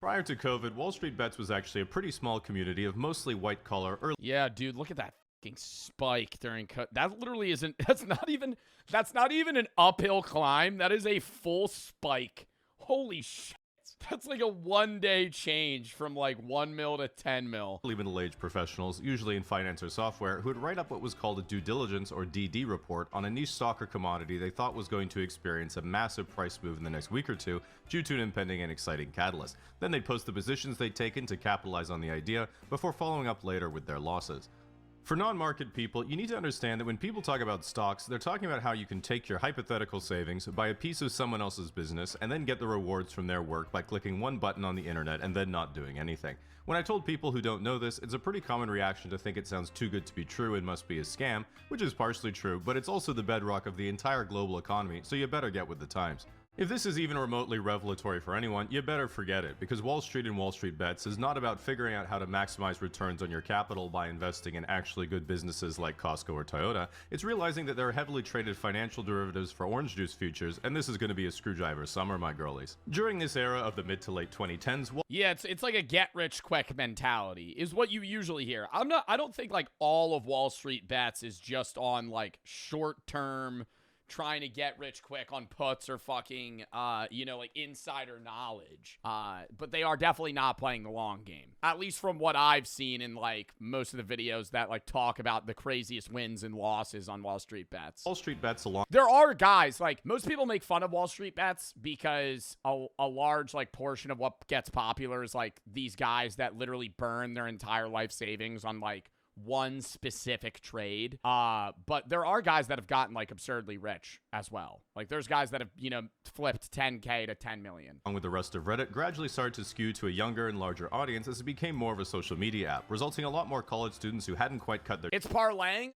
Prior to COVID, Wall Street Bets was actually a pretty small community of mostly white-collar early Yeah, dude, look at that fucking spike during that literally isn't that's not even an uphill climb. That is a full spike. Holy shit. That's like a one-day change from like 1 mil to 10 mil. middle-aged professionals, usually in finance or software, who would write up what was called a due diligence or DD report on a niche stock or commodity they thought was going to experience a massive price move in the next week or two due to an impending and exciting catalyst. Then they'd post the positions they'd taken to capitalize on the idea before following up later with their losses. For non-market people, you need to understand that when people talk about stocks, they're talking about how you can take your hypothetical savings, buy a piece of someone else's business, and then get the rewards from their work by clicking one button on the internet and then not doing anything. When I told people who don't know this, it's a pretty common reaction to think it sounds too good to be true and must be a scam, which is partially true, but it's also the bedrock of the entire global economy, so you better get with the times. If this is even remotely revelatory for anyone, you better forget it, because Wall Street and Wall Street Bets is not about figuring out how to maximize returns on your capital by investing in actually good businesses like Costco or Toyota. It's realizing that there are heavily traded financial derivatives for orange juice futures, and this is going to be a screwdriver summer, my girlies. During this era of the mid to late 2010s, Yeah, it's like a get-rich-quick mentality is what you usually hear. I don't think like all of Wall Street Bets is just on like short-term trying to get rich quick on puts or fucking, like insider knowledge. But they are definitely not playing the long game. At least from what I've seen in like most of the videos that like talk about the craziest wins and losses on Wall Street Bets. Wall Street Bets along. There are guys, like most people make fun of Wall Street Bets because a large like portion of what gets popular is like these guys that literally burn their entire life savings on like one specific trade. But there are guys that have gotten like absurdly rich as well. Like there's guys that have, flipped 10K to 10 million. Along with the rest of Reddit, gradually started to skew to a younger and larger audience as it became more of a social media app, resulting in a lot more college students who hadn't quite cut their It's parlaying.